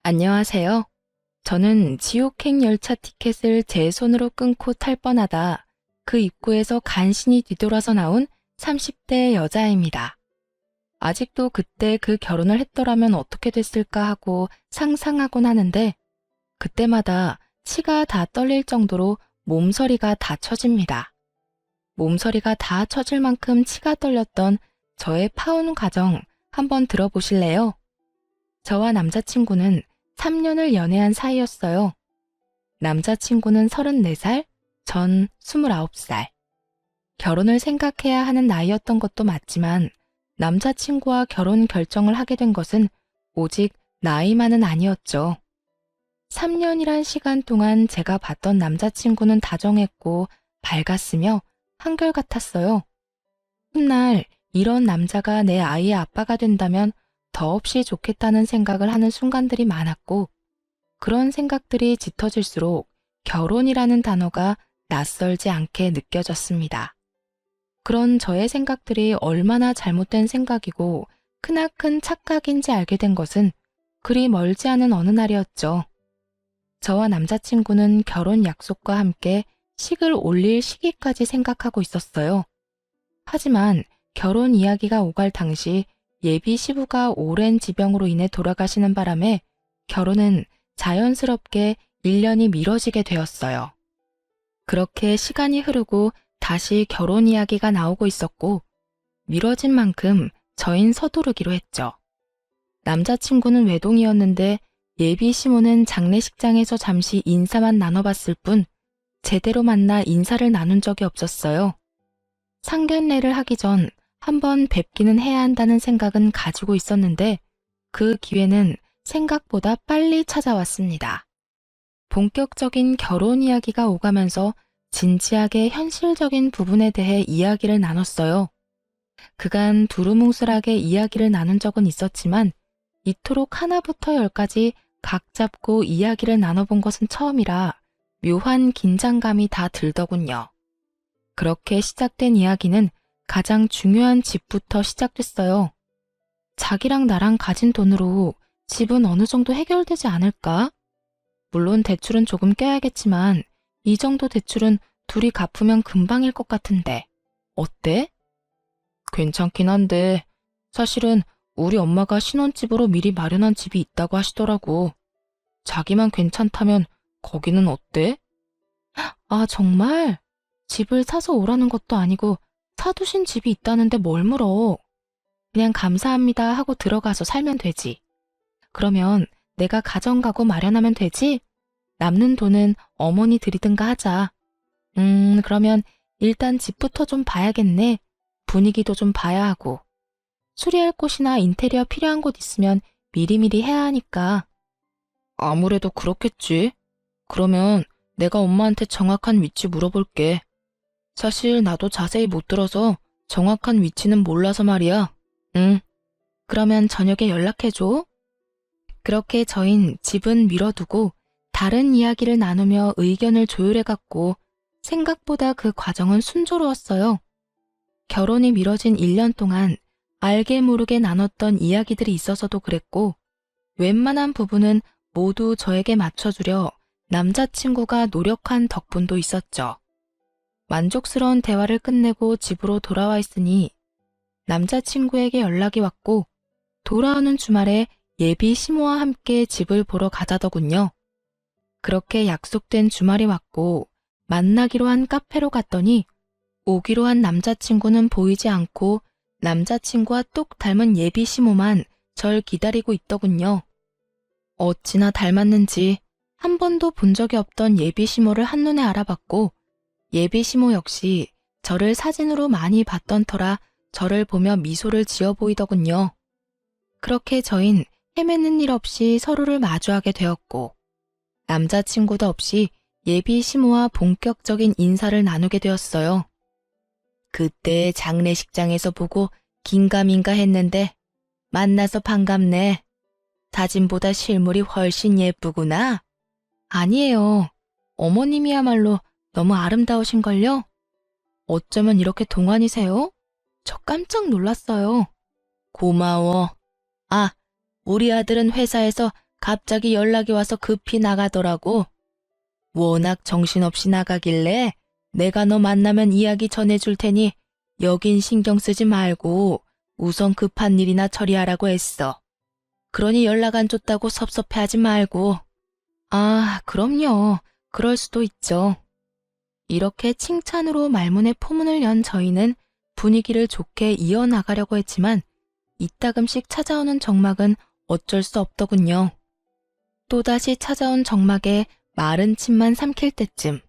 안녕하세요. 저는 지옥행 열차 티켓을 제 손으로 끊고 탈 뻔하다 그 입구에서 간신히 뒤돌아서 나온 30대 여자입니다. 아직도 그때 그 결혼을 했더라면 어떻게 됐을까 하고 상상하곤 하는데 그때마다 치가 다 떨릴 정도로 몸서리가 다 처집니다. 몸서리가 다 처질 만큼 치가 떨렸던 저의 파혼 과정 한번 들어보실래요? 저와 남자친구는 3년을 연애한 사이였어요. 남자친구는 34살, 전 29살. 결혼을 생각해야 하는 나이였던 것도 맞지만 남자친구와 결혼 결정을 하게 된 것은 오직 나이만은 아니었죠. 3년이란 시간 동안 제가 봤던 남자친구는 다정했고 밝았으며 한결같았어요. 훗날 이런 남자가 내 아이의 아빠가 된다면 더없이 좋겠다는 생각을 하는 순간들이 많았고 그런 생각들이 짙어질수록 결혼이라는 단어가 낯설지 않게 느껴졌습니다. 그런 저의 생각들이 얼마나 잘못된 생각이고 크나큰 착각인지 알게 된 것은 그리 멀지 않은 어느 날이었죠. 저와 남자친구는 결혼 약속과 함께 식을 올릴 시기까지 생각하고 있었어요. 하지만 결혼 이야기가 오갈 당시 예비 시부가 오랜 지병으로 인해 돌아가시는 바람에 결혼은 자연스럽게 1년이 미뤄지게 되었어요. 그렇게 시간이 흐르고 다시 결혼 이야기가 나오고 있었고 미뤄진 만큼 저흰 서두르기로 했죠. 남자친구는 외동이었는데 예비 시모는 장례식장에서 잠시 인사만 나눠봤을 뿐 제대로 만나 인사를 나눈 적이 없었어요. 상견례를 하기 전 한번 뵙기는 해야 한다는 생각은 가지고 있었는데 그 기회는 생각보다 빨리 찾아왔습니다. 본격적인 결혼 이야기가 오가면서 진지하게 현실적인 부분에 대해 이야기를 나눴어요. 그간 두루뭉술하게 이야기를 나눈 적은 있었지만 이토록 하나부터 열까지 각 잡고 이야기를 나눠본 것은 처음이라 묘한 긴장감이 다 들더군요. 그렇게 시작된 이야기는 가장 중요한 집부터 시작됐어요. 자기랑 나랑 가진 돈으로 집은 어느 정도 해결되지 않을까? 물론 대출은 조금 껴야겠지만 이 정도 대출은 둘이 갚으면 금방일 것 같은데 어때? 괜찮긴 한데 사실은 우리 엄마가 신혼집으로 미리 마련한 집이 있다고 하시더라고. 자기만 괜찮다면 거기는 어때? 아, 정말? 집을 사서 오라는 것도 아니고 사두신 집이 있다는데 뭘 물어. 그냥 감사합니다 하고 들어가서 살면 되지. 그러면 내가 가정가구 마련하면 되지? 남는 돈은 어머니 드리든가 하자. 그러면 일단 집부터 좀 봐야겠네. 분위기도 좀 봐야 하고. 수리할 곳이나 인테리어 필요한 곳 있으면 미리미리 해야 하니까. 아무래도 그렇겠지. 그러면 내가 엄마한테 정확한 위치 물어볼게. 사실 나도 자세히 못 들어서 정확한 위치는 몰라서 말이야. 응. 그러면 저녁에 연락해줘. 그렇게 저흰 집은 미뤄두고 다른 이야기를 나누며 의견을 조율해갔고 생각보다 그 과정은 순조로웠어요. 결혼이 미뤄진 1년 동안 알게 모르게 나눴던 이야기들이 있어서도 그랬고 웬만한 부분은 모두 저에게 맞춰주려 남자친구가 노력한 덕분도 있었죠. 만족스러운 대화를 끝내고 집으로 돌아와 있으니 남자친구에게 연락이 왔고 돌아오는 주말에 예비 시모와 함께 집을 보러 가자더군요. 그렇게 약속된 주말이 왔고 만나기로 한 카페로 갔더니 오기로 한 남자친구는 보이지 않고 남자친구와 똑 닮은 예비 시모만 절 기다리고 있더군요. 어찌나 닮았는지 한 번도 본 적이 없던 예비 시모를 한눈에 알아봤고 예비 시모 역시 저를 사진으로 많이 봤던 터라 저를 보며 미소를 지어 보이더군요. 그렇게 저흰 헤매는 일 없이 서로를 마주하게 되었고 남자친구도 없이 예비 시모와 본격적인 인사를 나누게 되었어요. 그때 장례식장에서 보고 긴가민가 했는데 만나서 반갑네. 사진보다 실물이 훨씬 예쁘구나. 아니에요. 어머님이야말로 너무 아름다우신걸요? 어쩌면 이렇게 동안이세요? 저 깜짝 놀랐어요. 고마워. 아, 우리 아들은 회사에서 갑자기 연락이 와서 급히 나가더라고. 워낙 정신없이 나가길래 내가 너 만나면 이야기 전해줄 테니 여긴 신경 쓰지 말고 우선 급한 일이나 처리하라고 했어. 그러니 연락 안 줬다고 섭섭해하지 말고. 아, 그럼요. 그럴 수도 있죠. 이렇게 칭찬으로 말문에 포문을 연 저희는 분위기를 좋게 이어나가려고 했지만 이따금씩 찾아오는 정막은 어쩔 수 없더군요. 또다시 찾아온 정막에 마른 침만 삼킬 때쯤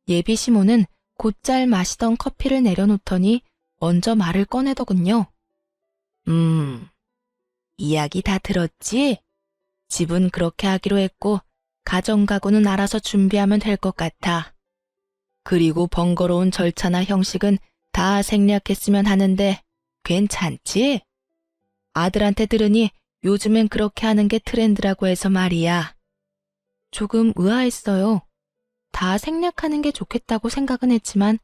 예비 시모는 곧잘 마시던 커피를 내려놓더니 먼저 말을 꺼내더군요. 이야기 다 들었지? 집은 그렇게 하기로 했고 가정가구는 알아서 준비하면 될 것 같아. 그리고 번거로운 절차나 형식은 다 생략했으면 하는데 괜찮지? 아들한테 들으니 요즘엔 그렇게 하는 게 트렌드라고 해서 말이야. 조금 의아했어요. 다 생략하는 게 좋겠다고 생각은 했지만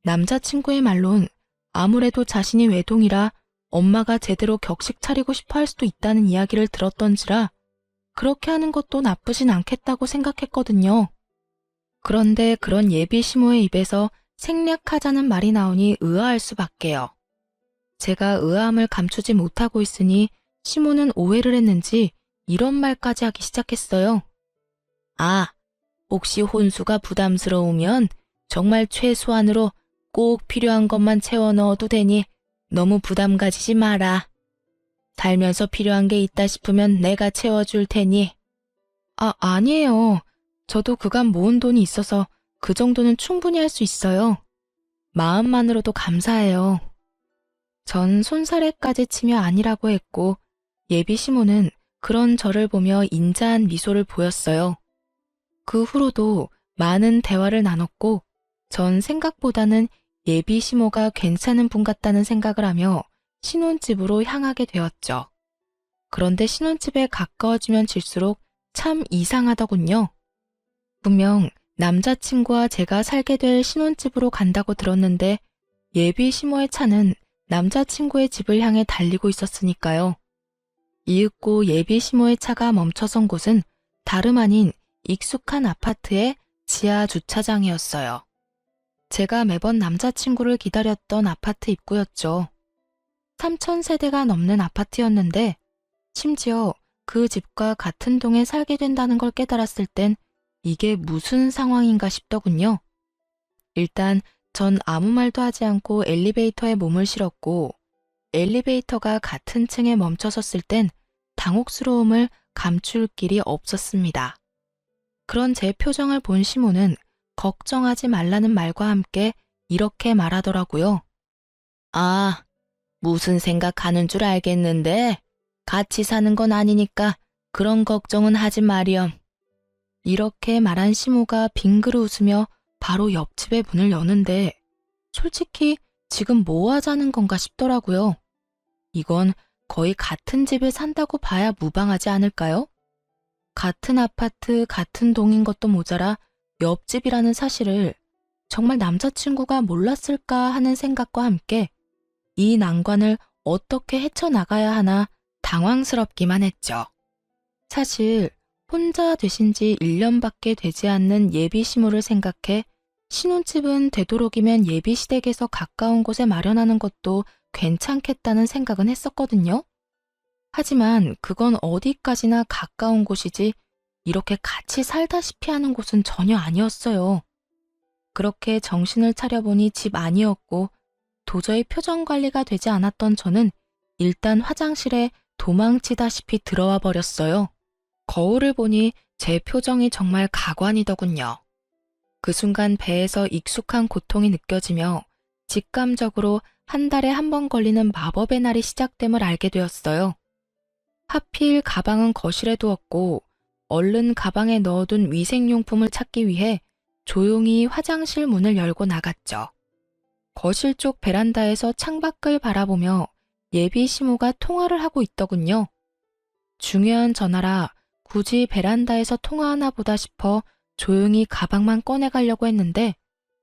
남자친구의 말론 아무래도 자신이 외동이라 엄마가 제대로 격식 차리고 싶어 할 수도 있다는 이야기를 들었던지라 그렇게 하는 것도 나쁘진 않겠다고 생각했거든요. 그런데 그런 예비 시모의 입에서 생략하자는 말이 나오니 의아할 수밖에요. 제가 의아함을 감추지 못하고 있으니 시모는 오해를 했는지 이런 말까지 하기 시작했어요. 아, 혹시 혼수가 부담스러우면 정말 최소한으로 꼭 필요한 것만 채워 넣어도 되니 너무 부담 가지지 마라. 살면서 필요한 게 있다 싶으면 내가 채워줄 테니. 아니에요. 저도 그간 모은 돈이 있어서 그 정도는 충분히 할 수 있어요. 마음만으로도 감사해요. 전 손사래까지 치며 아니라고 했고 예비 시모는 그런 저를 보며 인자한 미소를 보였어요. 그 후로도 많은 대화를 나눴고 전 생각보다는 예비 시모가 괜찮은 분 같다는 생각을 하며 신혼집으로 향하게 되었죠. 그런데 신혼집에 가까워지면 질수록 참 이상하더군요. 분명 남자친구와 제가 살게 될 신혼집으로 간다고 들었는데 예비 시모의 차는 남자친구의 집을 향해 달리고 있었으니까요. 이윽고 예비 시모의 차가 멈춰선 곳은 다름 아닌 익숙한 아파트의 지하 주차장이었어요. 제가 매번 남자친구를 기다렸던 아파트 입구였죠. 3,000세대가 넘는 아파트였는데 심지어 그 집과 같은 동에 살게 된다는 걸 깨달았을 땐 이게 무슨 상황인가 싶더군요. 일단 전 아무 말도 하지 않고 엘리베이터에 몸을 실었고 엘리베이터가 같은 층에 멈춰섰을 땐 당혹스러움을 감출 길이 없었습니다. 그런 제 표정을 본 시모는 걱정하지 말라는 말과 함께 이렇게 말하더라고요. 아, 무슨 생각하는 줄 알겠는데 같이 사는 건 아니니까 그런 걱정은 하지 마렴. 이렇게 말한 시모가 빙그르 웃으며 바로 옆집의 문을 여는데 솔직히 지금 뭐 하자는 건가 싶더라고요. 이건 거의 같은 집에 산다고 봐야 무방하지 않을까요? 같은 아파트, 같은 동인 것도 모자라 옆집이라는 사실을 정말 남자친구가 몰랐을까 하는 생각과 함께 이 난관을 어떻게 헤쳐나가야 하나 당황스럽기만 했죠. 사실 혼자 되신 지 1년밖에 되지 않는 예비 시모를 생각해 신혼집은 되도록이면 예비 시댁에서 가까운 곳에 마련하는 것도 괜찮겠다는 생각은 했었거든요. 하지만 그건 어디까지나 가까운 곳이지 이렇게 같이 살다시피 하는 곳은 전혀 아니었어요. 그렇게 정신을 차려보니 집 아니었고 도저히 표정 관리가 되지 않았던 저는 일단 화장실에 도망치다시피 들어와 버렸어요. 거울을 보니 제 표정이 정말 가관이더군요. 그 순간 배에서 익숙한 고통이 느껴지며 직감적으로 한 달에 한 번 걸리는 마법의 날이 시작됨을 알게 되었어요. 하필 가방은 거실에 두었고 얼른 가방에 넣어둔 위생용품을 찾기 위해 조용히 화장실 문을 열고 나갔죠. 거실 쪽 베란다에서 창밖을 바라보며 예비 시모가 통화를 하고 있더군요. 중요한 전화라 굳이 베란다에서 통화하나 보다 싶어 조용히 가방만 꺼내가려고 했는데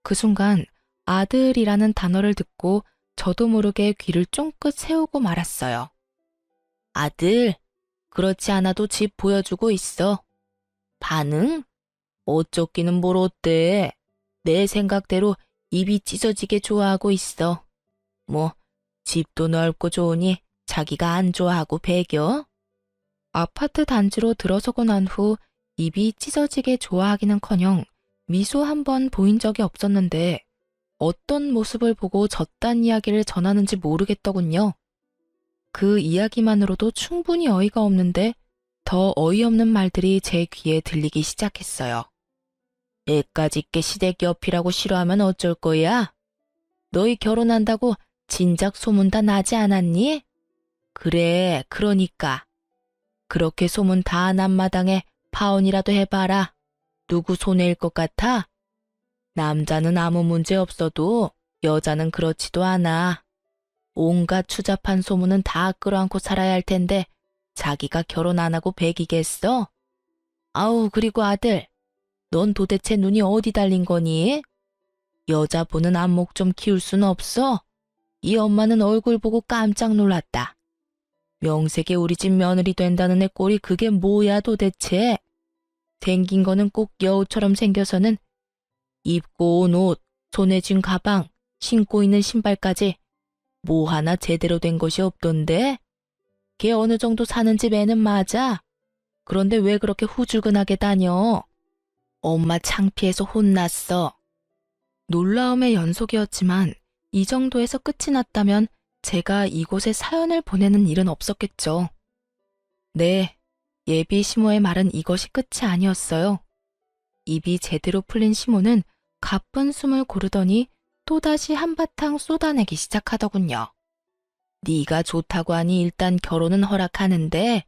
그 순간 아들이라는 단어를 듣고 저도 모르게 귀를 쫑긋 세우고 말았어요. 아들, 그렇지 않아도 집 보여주고 있어. 반응? 어쩌기는 뭘 어때? 내 생각대로 입이 찢어지게 좋아하고 있어. 뭐, 집도 넓고 좋으니 자기가 안 좋아하고 배겨? 아파트 단지로 들어서고 난 후 입이 찢어지게 좋아하기는커녕 미소 한 번 보인 적이 없었는데 어떤 모습을 보고 저딴 이야기를 전하는지 모르겠더군요. 그 이야기만으로도 충분히 어이가 없는데 더 어이없는 말들이 제 귀에 들리기 시작했어요. 애까지 있게 시댁 옆이라고 싫어하면 어쩔 거야? 너희 결혼한다고 진작 소문 다 나지 않았니? 그래, 그러니까. 그렇게 소문 다 난 마당에 파혼이라도 해봐라. 누구 손해일 것 같아? 남자는 아무 문제 없어도 여자는 그렇지도 않아. 온갖 추잡한 소문은 다 끌어안고 살아야 할 텐데 자기가 결혼 안 하고 배기겠어? 아우, 그리고 아들, 넌 도대체 눈이 어디 달린 거니? 여자 보는 안목 좀 키울 순 없어? 이 엄마는 얼굴 보고 깜짝 놀랐다. 명색에 우리 집 며느리 된다는 애 꼴이 그게 뭐야 도대체? 생긴 거는 꼭 여우처럼 생겨서는 입고 온 옷, 손에 쥔 가방, 신고 있는 신발까지 뭐 하나 제대로 된 것이 없던데? 걔 어느 정도 사는 집 애는 맞아. 그런데 왜 그렇게 후줄근하게 다녀? 엄마 창피해서 혼났어. 놀라움의 연속이었지만 이 정도에서 끝이 났다면 제가 이곳에 사연을 보내는 일은 없었겠죠. 네, 예비 시모의 말은 이것이 끝이 아니었어요. 입이 제대로 풀린 시모는 가쁜 숨을 고르더니 또다시 한바탕 쏟아내기 시작하더군요. 네가 좋다고 하니 일단 결혼은 허락하는데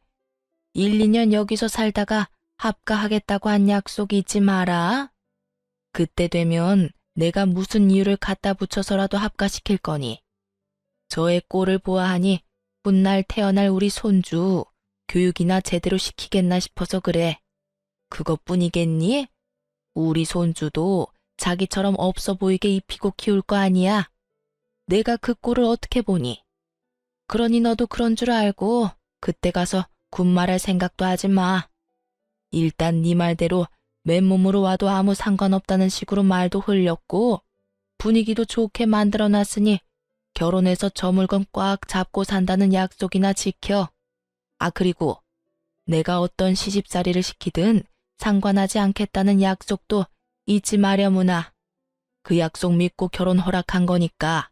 1, 2년 여기서 살다가 합가하겠다고 한 약속이 있지 마라. 그때 되면 내가 무슨 이유를 갖다 붙여서라도 합가시킬 거니. 저의 꼴을 보아하니 훗날 태어날 우리 손주 교육이나 제대로 시키겠나 싶어서 그래. 그것뿐이겠니? 우리 손주도 자기처럼 없어 보이게 입히고 키울 거 아니야. 내가 그 꼴을 어떻게 보니? 그러니 너도 그런 줄 알고 그때 가서 군말할 생각도 하지 마. 일단 네 말대로 맨몸으로 와도 아무 상관없다는 식으로 말도 흘렸고 분위기도 좋게 만들어놨으니 결혼해서 저 물건 꽉 잡고 산다는 약속이나 지켜. 아, 그리고 내가 어떤 시집살이를 시키든 상관하지 않겠다는 약속도 잊지 마려무나. 그 약속 믿고 결혼 허락한 거니까.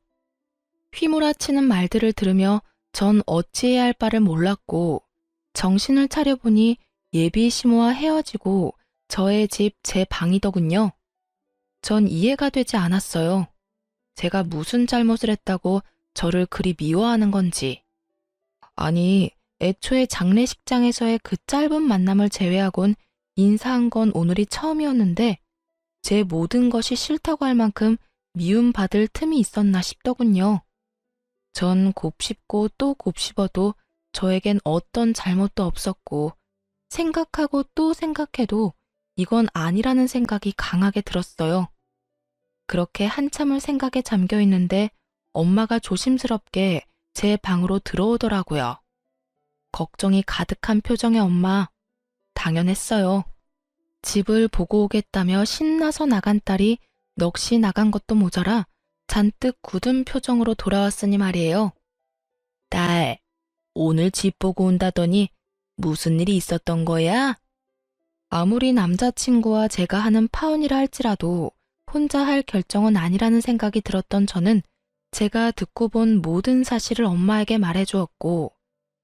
휘몰아치는 말들을 들으며 전 어찌해야 할 바를 몰랐고 정신을 차려보니 예비 시모와 헤어지고 저의 집 제 방이더군요. 전 이해가 되지 않았어요. 제가 무슨 잘못을 했다고 저를 그리 미워하는 건지. 아니, 애초에 장례식장에서의 그 짧은 만남을 제외하곤 인사한 건 오늘이 처음이었는데 제 모든 것이 싫다고 할 만큼 미움받을 틈이 있었나 싶더군요. 전 곱씹고 또 곱씹어도 저에겐 어떤 잘못도 없었고 생각하고 또 생각해도 이건 아니라는 생각이 강하게 들었어요. 그렇게 한참을 생각에 잠겨 있는데 엄마가 조심스럽게 제 방으로 들어오더라고요. 걱정이 가득한 표정의 엄마. 당연했어요. 집을 보고 오겠다며 신나서 나간 딸이 넋이 나간 것도 모자라 잔뜩 굳은 표정으로 돌아왔으니 말이에요. 딸, 오늘 집 보고 온다더니 무슨 일이 있었던 거야? 아무리 남자친구와 제가 하는 파혼이라 할지라도 혼자 할 결정은 아니라는 생각이 들었던 저는 제가 듣고 본 모든 사실을 엄마에게 말해주었고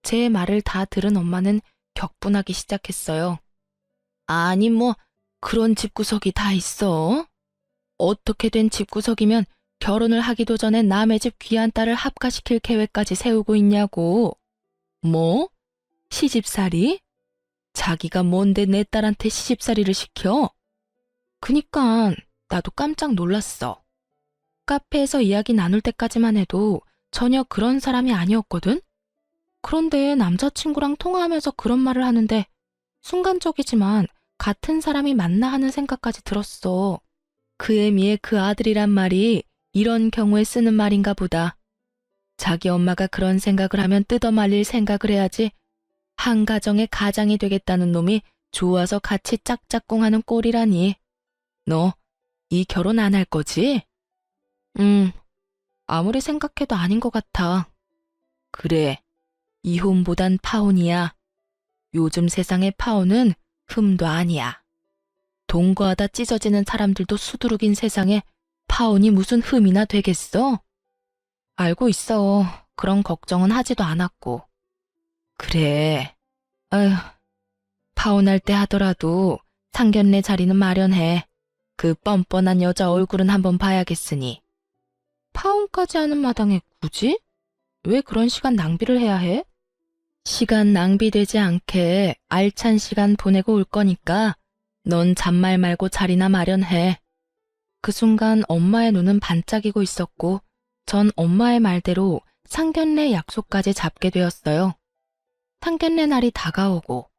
제 말을 다 들은 엄마는 격분하기 시작했어요. 아니 뭐 그런 집구석이 다 있어? 어떻게 된 집구석이면 결혼을 하기도 전에 남의 집 귀한 딸을 합가시킬 계획까지 세우고 있냐고. 뭐? 시집살이? 자기가 뭔데 내 딸한테 시집살이를 시켜? 그니까 나도 깜짝 놀랐어. 카페에서 이야기 나눌 때까지만 해도 전혀 그런 사람이 아니었거든? 그런데 남자친구랑 통화하면서 그런 말을 하는데 순간적이지만 같은 사람이 맞나 하는 생각까지 들었어. 그 애미의 그 아들이란 말이 이런 경우에 쓰는 말인가 보다. 자기 엄마가 그런 생각을 하면 뜯어말릴 생각을 해야지. 한 가정의 가장이 되겠다는 놈이 좋아서 같이 짝짝꿍하는 꼴이라니. 너 이 결혼 안 할 거지? 아무리 생각해도 아닌 것 같아. 그래, 이혼보단 파혼이야. 요즘 세상의 파혼은 흠도 아니야. 동거하다 찢어지는 사람들도 수두룩인 세상에 파혼이 무슨 흠이나 되겠어? 알고 있어. 그런 걱정은 하지도 않았고. 그래. 아휴, 파혼할 때 하더라도 상견례 자리는 마련해. 그 뻔뻔한 여자 얼굴은 한번 봐야겠으니. 파혼까지 하는 마당에 굳이? 왜 그런 시간 낭비를 해야 해? 시간 낭비되지 않게 알찬 시간 보내고 올 거니까 넌 잔말 말고 자리나 마련해. 그 순간 엄마의 눈은 반짝이고 있었고 전 엄마의 말대로 상견례 약속까지 잡게 되었어요. 상견례 날이 다가오고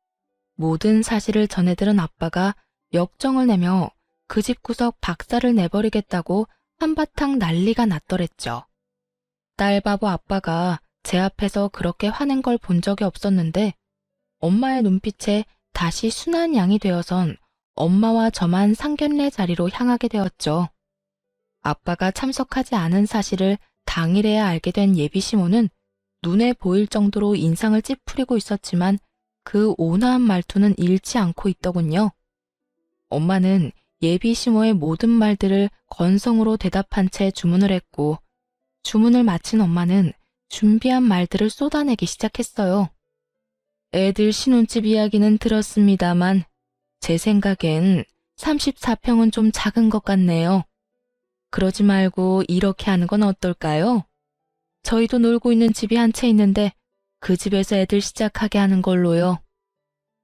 모든 사실을 전해들은 아빠가 역정을 내며 그 집구석 박살을 내버리겠다고 한바탕 난리가 났더랬죠. 딸바보 아빠가 제 앞에서 그렇게 화낸 걸 본 적이 없었는데 엄마의 눈빛에 다시 순한 양이 되어선 엄마와 저만 상견례 자리로 향하게 되었죠. 아빠가 참석하지 않은 사실을 당일에야 알게 된 예비 시모는 눈에 보일 정도로 인상을 찌푸리고 있었지만 그 온화한 말투는 잃지 않고 있더군요. 엄마는 예비 시모의 모든 말들을 건성으로 대답한 채 주문을 했고 주문을 마친 엄마는 준비한 말들을 쏟아내기 시작했어요. 애들 신혼집 이야기는 들었습니다만 제 생각엔 34평은 좀 작은 것 같네요. 그러지 말고 이렇게 하는 건 어떨까요? 저희도 놀고 있는 집이 한 채 있는데 그 집에서 애들 시작하게 하는 걸로요.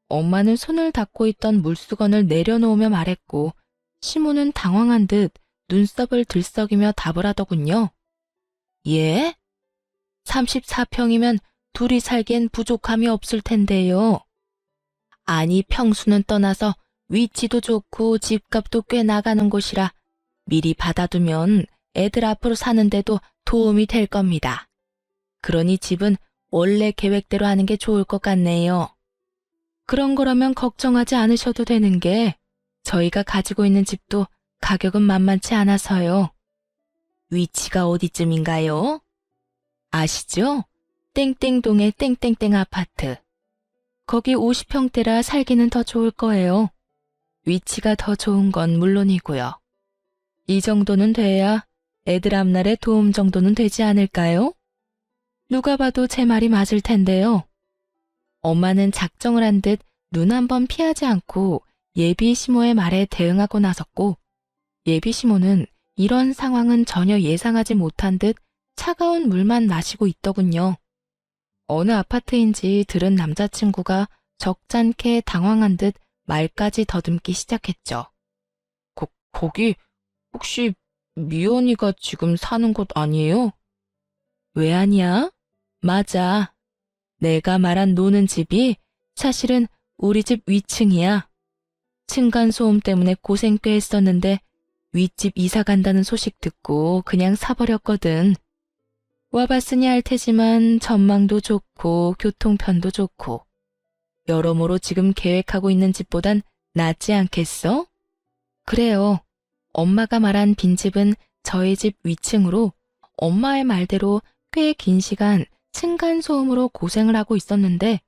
엄마는 손을 닦고 있던 물수건을 내려놓으며 말했고 시모는 당황한 듯 눈썹을 들썩이며 답을 하더군요. 예? 34평이면 둘이 살기엔 부족함이 없을 텐데요. 아니 평수는 떠나서 위치도 좋고 집값도 꽤 나가는 곳이라 미리 받아두면 애들 앞으로 사는데도 도움이 될 겁니다. 그러니 집은 원래 계획대로 하는 게 좋을 것 같네요. 그런 거라면 걱정하지 않으셔도 되는 게 저희가 가지고 있는 집도 가격은 만만치 않아서요. 위치가 어디쯤인가요? 아시죠? 땡땡동의 땡땡땡 아파트. 거기 50평대라 살기는 더 좋을 거예요. 위치가 더 좋은 건 물론이고요. 이 정도는 돼야 애들 앞날에 도움 정도는 되지 않을까요? 누가 봐도 제 말이 맞을 텐데요. 엄마는 작정을 한 듯 눈 한 번 피하지 않고 예비 시모의 말에 대응하고 나섰고 예비 시모는 이런 상황은 전혀 예상하지 못한 듯 차가운 물만 마시고 있더군요. 어느 아파트인지 들은 남자친구가 적잖게 당황한 듯 말까지 더듬기 시작했죠. 거기 혹시 미연이가 지금 사는 곳 아니에요? 왜 아니야? 맞아. 내가 말한 노는 집이 사실은 우리 집 위층이야. 층간소음 때문에 고생 꽤 했었는데 윗집 이사 간다는 소식 듣고 그냥 사버렸거든. 와봤으니 알 테지만 전망도 좋고 교통편도 좋고 여러모로 지금 계획하고 있는 집보단 낫지 않겠어? 그래요. 엄마가 말한 빈집은 저희 집 위층으로 엄마의 말대로 꽤 긴 시간 층간소음으로 고생을 하고 있었는데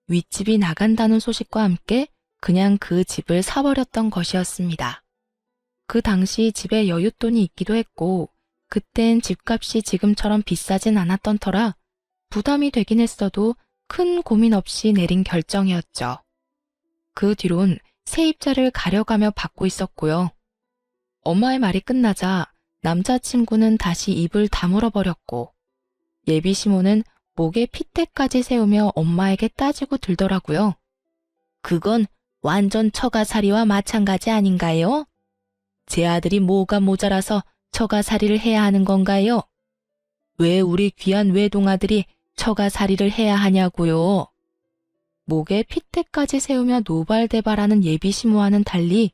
윗집이 나간다는 소식과 함께 그냥 그 집을 사버렸던 것이었습니다. 그 당시 집에 여윳돈이 있기도 했고 그땐 집값이 지금처럼 비싸진 않았던 터라 부담이 되긴 했어도 큰 고민 없이 내린 결정이었죠. 그 뒤론 세입자를 가려가며 받고 있었고요. 엄마의 말이 끝나자 남자친구는 다시 입을 다물어 버렸고 예비 시모는 목에 핏대까지 세우며 엄마에게 따지고 들더라고요. 그건 완전 처가살이와 마찬가지 아닌가요? 제 아들이 뭐가 모자라서 처가살이를 해야 하는 건가요? 왜 우리 귀한 외동아들이 처가살이를 해야 하냐고요? 목에 핏대까지 세우며 노발대발하는 예비 시모와는 달리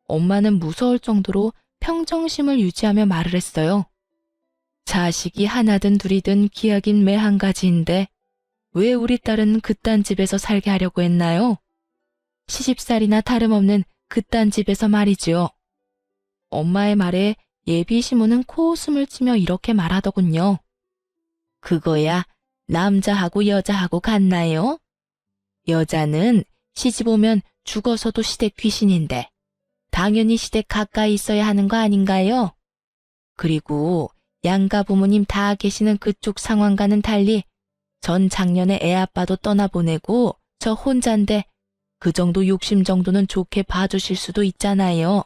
엄마는 무서울 정도로 평정심을 유지하며 말을 했어요. 자식이 하나든 둘이든 기약인 매 한 가지인데 왜 우리 딸은 그딴 집에서 살게 하려고 했나요? 시집살이나 다름없는 그딴 집에서 말이지요. 엄마의 말에 예비 시모는 코웃음을 치며 이렇게 말하더군요. 그거야 남자하고 여자하고 같나요? 여자는 시집 오면 죽어서도 시댁 귀신인데 당연히 시댁 가까이 있어야 하는 거 아닌가요? 그리고 양가 부모님 다 계시는 그쪽 상황과는 달리 전 작년에 애 아빠도 떠나보내고 저 혼잔데 그 정도 욕심 정도는 좋게 봐주실 수도 있잖아요.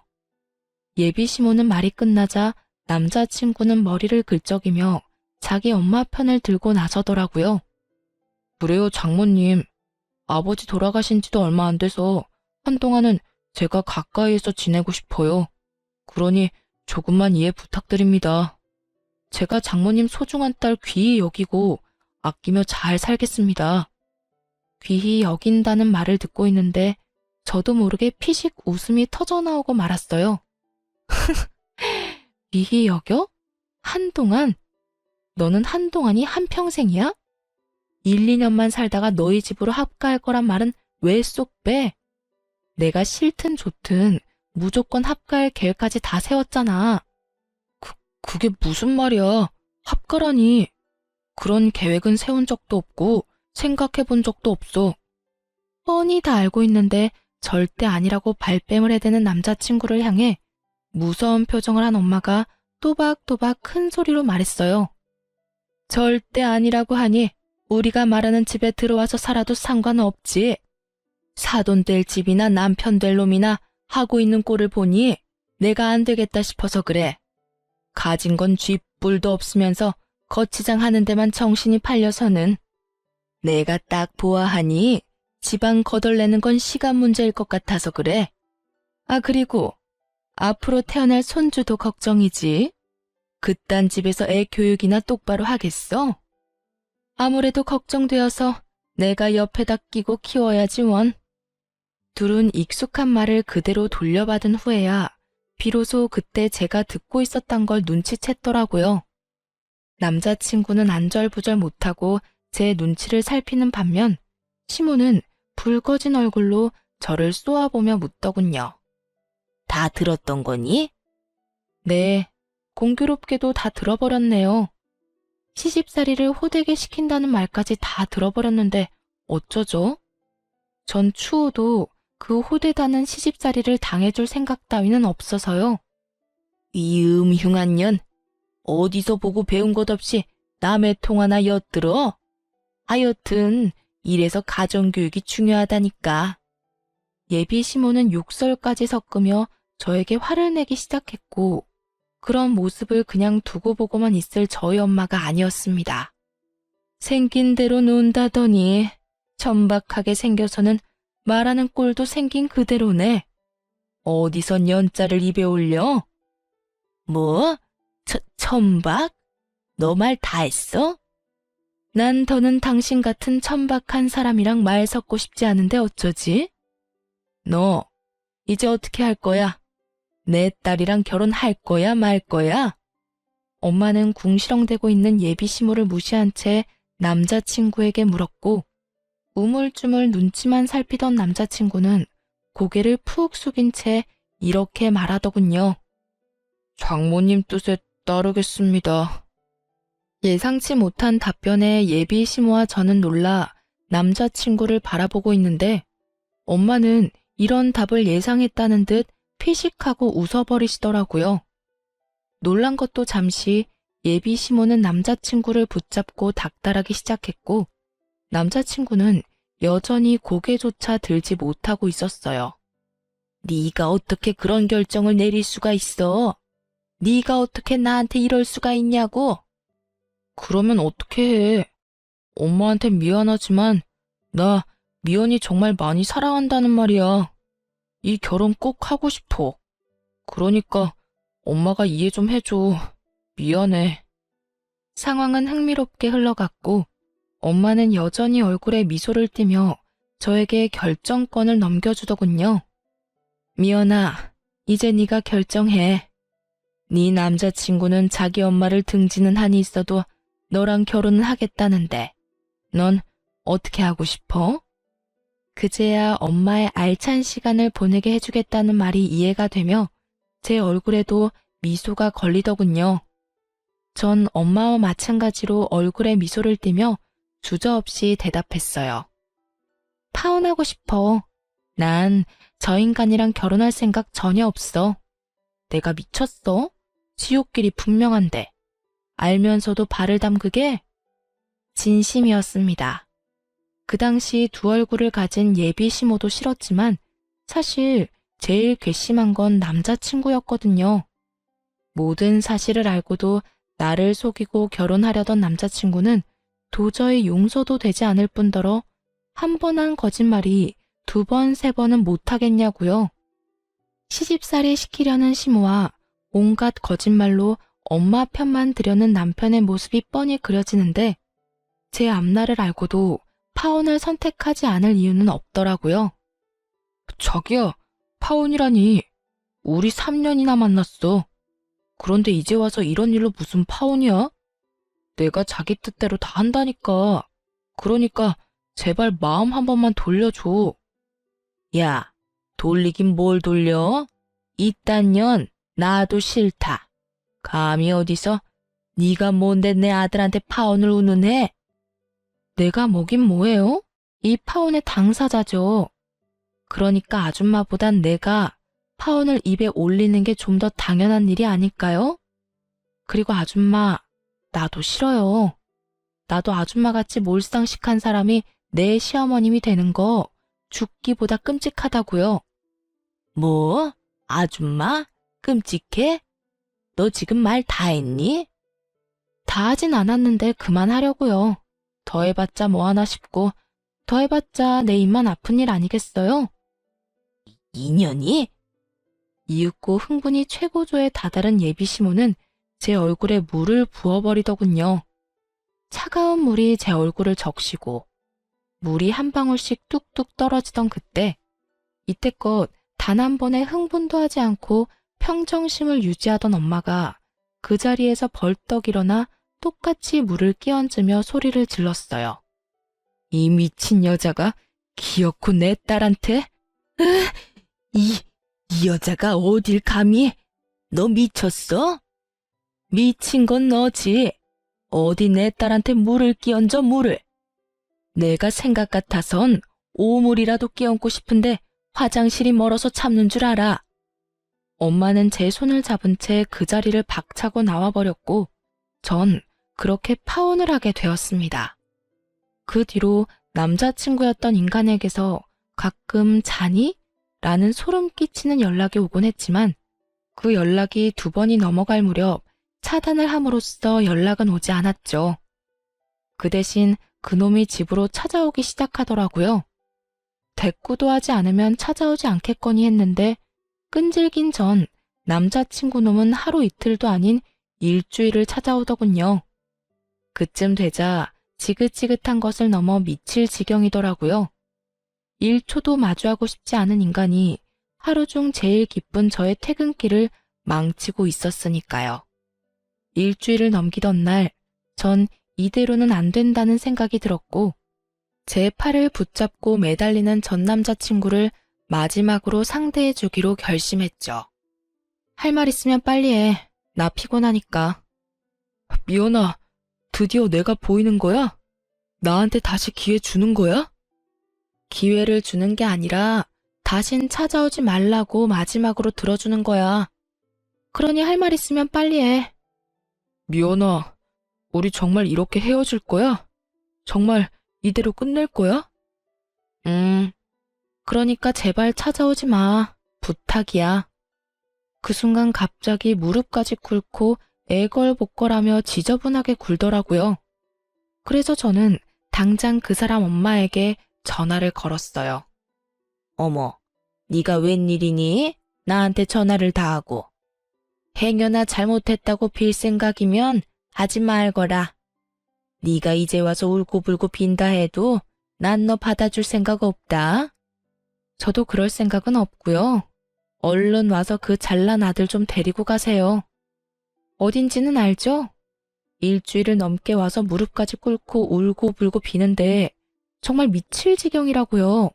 예비 시모는 말이 끝나자 남자친구는 머리를 긁적이며 자기 엄마 편을 들고 나서더라고요. 그래요, 장모님. 아버지 돌아가신 지도 얼마 안 돼서 한동안은 제가 가까이에서 지내고 싶어요. 그러니 조금만 이해 부탁드립니다. 제가 장모님 소중한 딸 귀히 여기고 아끼며 잘 살겠습니다. 귀히 여긴다는 말을 듣고 있는데 저도 모르게 피식 웃음이 터져나오고 말았어요. 귀히 여겨? 한동안? 너는 한동안이 한평생이야? 1, 2년만 살다가 너희 집으로 합가할 거란 말은 왜 쏙 빼? 내가 싫든 좋든 무조건 합가할 계획까지 다 세웠잖아. 그게 무슨 말이야? 합가라니. 그런 계획은 세운 적도 없고 생각해 본 적도 없어. 뻔히 다 알고 있는데 절대 아니라고 발뺌을 해대는 남자친구를 향해 무서운 표정을 한 엄마가 또박또박 큰 소리로 말했어요. 절대 아니라고 하니 우리가 말하는 집에 들어와서 살아도 상관없지. 사돈 될 집이나 남편 될 놈이나 하고 있는 꼴을 보니 내가 안 되겠다 싶어서 그래. 가진 건 쥐뿔도 없으면서 거치장 하는 데만 정신이 팔려서는 내가 딱 보아하니 지방 거덜내는 건 시간 문제일 것 같아서 그래. 아, 그리고 앞으로 태어날 손주도 걱정이지. 그딴 집에서 애 교육이나 똑바로 하겠어? 아무래도 걱정되어서 내가 옆에다 끼고 키워야지 원. 둘은 익숙한 말을 그대로 돌려받은 후에야 비로소 그때 제가 듣고 있었단 걸 눈치챘더라고요. 남자친구는 안절부절 못하고 제 눈치를 살피는 반면 시모는 붉어진 얼굴로 저를 쏘아보며 묻더군요. 다 들었던 거니? 네, 공교롭게도 다 들어버렸네요. 시집살이를 호되게 시킨다는 말까지 다 들어버렸는데 어쩌죠? 전 추호도 그 호되다는 시집살이를 당해줄 생각 따위는 없어서요. 이 음흉한 년, 어디서 보고 배운 것 없이 남의 통 하나 엿들어? 하여튼 이래서 가정교육이 중요하다니까. 예비 시모는 욕설까지 섞으며 저에게 화를 내기 시작했고 그런 모습을 그냥 두고 보고만 있을 저희 엄마가 아니었습니다. 생긴 대로 논다더니 천박하게 생겨서는 말하는 꼴도 생긴 그대로네. 어디서 년자를 입에 올려? 뭐? 천박? 너 말 다 했어? 난 더는 당신 같은 천박한 사람이랑 말 섞고 싶지 않은데 어쩌지? 너 이제 어떻게 할 거야? 내 딸이랑 결혼할 거야 말 거야? 엄마는 궁시렁대고 있는 예비 시모를 무시한 채 남자친구에게 물었고 우물쭈물 눈치만 살피던 남자친구는 고개를 푹 숙인 채 이렇게 말하더군요. 장모님 뜻에 따르겠습니다. 예상치 못한 답변에 예비 시모와 저는 놀라 남자친구를 바라보고 있는데 엄마는 이런 답을 예상했다는 듯 피식하고 웃어버리시더라고요. 놀란 것도 잠시 예비 시모는 남자친구를 붙잡고 닥달하기 시작했고 남자친구는 여전히 고개조차 들지 못하고 있었어요. 네가 어떻게 그런 결정을 내릴 수가 있어? 네가 어떻게 나한테 이럴 수가 있냐고? 그러면 어떻게 해? 엄마한테 미안하지만 나 미연이 정말 많이 사랑한다는 말이야. 이 결혼 꼭 하고 싶어. 그러니까 엄마가 이해 좀 해줘. 미안해. 상황은 흥미롭게 흘러갔고 엄마는 여전히 얼굴에 미소를 띠며 저에게 결정권을 넘겨주더군요. 미연아, 이제 네가 결정해. 네 남자친구는 자기 엄마를 등지는 한이 있어도 너랑 결혼은 하겠다는데 넌 어떻게 하고 싶어? 그제야 엄마의 알찬 시간을 보내게 해주겠다는 말이 이해가 되며 제 얼굴에도 미소가 걸리더군요. 전 엄마와 마찬가지로 얼굴에 미소를 띠며 주저없이 대답했어요. 파혼하고 싶어. 난 저 인간이랑 결혼할 생각 전혀 없어. 내가 미쳤어? 지옥길이 분명한데. 알면서도 발을 담그게? 진심이었습니다. 그 당시 두 얼굴을 가진 예비 시모도 싫었지만 사실 제일 괘씸한 건 남자친구였거든요. 모든 사실을 알고도 나를 속이고 결혼하려던 남자친구는 도저히 용서도 되지 않을 뿐더러 한 번 한 거짓말이 두 번, 세 번은 못하겠냐고요. 시집살이 시키려는 시모와 온갖 거짓말로 엄마 편만 들여는 남편의 모습이 뻔히 그려지는데 제 앞날을 알고도 파혼을 선택하지 않을 이유는 없더라고요. 자기야, 파혼이라니. 우리 3년이나 만났어. 그런데 이제 와서 이런 일로 무슨 파혼이야? 내가 자기 뜻대로 다 한다니까. 그러니까 제발 마음 한 번만 돌려줘. 야, 돌리긴 뭘 돌려? 이딴 년 나도 싫다. 감히 어디서 네가 뭔데 내 아들한테 파혼을 운운해? 내가 뭐긴 뭐예요? 이 파혼의 당사자죠. 그러니까 아줌마보단 내가 파혼을 입에 올리는 게 좀 더 당연한 일이 아닐까요? 그리고 아줌마, 나도 싫어요. 나도 아줌마같이 몰상식한 사람이 내 시어머님이 되는 거 죽기보다 끔찍하다고요. 뭐? 아줌마? 끔찍해? 너 지금 말 다 했니? 다 하진 않았는데 그만하려고요. 더 해봤자 뭐하나 싶고 더 해봤자 내 입만 아픈 일 아니겠어요? 인연이? 이윽고 흥분이 최고조에 다다른 예비시모는 제 얼굴에 물을 부어버리더군요. 차가운 물이 제 얼굴을 적시고 물이 한 방울씩 뚝뚝 떨어지던 그때 이때껏 단 한 번의 흥분도 하지 않고 평정심을 유지하던 엄마가 그 자리에서 벌떡 일어나 똑같이 물을 끼얹으며 소리를 질렀어요. 이 미친 여자가 기어코 내 딸한테? 이 여자가 어딜 감히? 너 미쳤어? 미친 건 너지. 어디 내 딸한테 물을 끼얹어 물을. 내가 생각 같아선 오물이라도 끼얹고 싶은데 화장실이 멀어서 참는 줄 알아. 엄마는 제 손을 잡은 채 그 자리를 박차고 나와버렸고 전 그렇게 파혼을 하게 되었습니다. 그 뒤로 남자친구였던 인간에게서 가끔 자니? 라는 소름 끼치는 연락이 오곤 했지만 그 연락이 2번이 넘어갈 무렵 차단을 함으로써 연락은 오지 않았죠. 그 대신 그놈이 집으로 찾아오기 시작하더라고요. 대꾸도 하지 않으면 찾아오지 않겠거니 했는데 끈질긴 전 남자친구 놈은 하루 이틀도 아닌 일주일을 찾아오더군요. 그쯤 되자 지긋지긋한 것을 넘어 미칠 지경이더라고요. 1초도 마주하고 싶지 않은 인간이 하루 중 제일 기쁜 저의 퇴근길을 망치고 있었으니까요. 일주일을 넘기던 날, 전 이대로는 안 된다는 생각이 들었고, 제 팔을 붙잡고 매달리는 전 남자친구를 마지막으로 상대해 주기로 결심했죠. 할 말 있으면 빨리 해. 나 피곤하니까. 미연아, 드디어 내가 보이는 거야? 나한테 다시 기회 주는 거야? 기회를 주는 게 아니라 다신 찾아오지 말라고 마지막으로 들어주는 거야. 그러니 할 말 있으면 빨리 해. 미연아, 우리 정말 이렇게 헤어질 거야? 정말 이대로 끝낼 거야? 그러니까 제발 찾아오지 마. 부탁이야. 그 순간 갑자기 무릎까지 꿇고 애걸복걸하며 지저분하게 굴더라고요. 그래서 저는 당장 그 사람 엄마에게 전화를 걸었어요. 어머, 네가 웬일이니? 나한테 전화를 다 하고. 행여나 잘못했다고 빌 생각이면 하지 말거라. 네가 이제 와서 울고불고 빈다 해도 난 너 받아줄 생각 없다. 저도 그럴 생각은 없고요. 얼른 와서 그 잘난 아들 좀 데리고 가세요. 어딘지는 알죠? 일주일을 넘게 와서 무릎까지 꿇고 울고불고 비는데 정말 미칠 지경이라고요.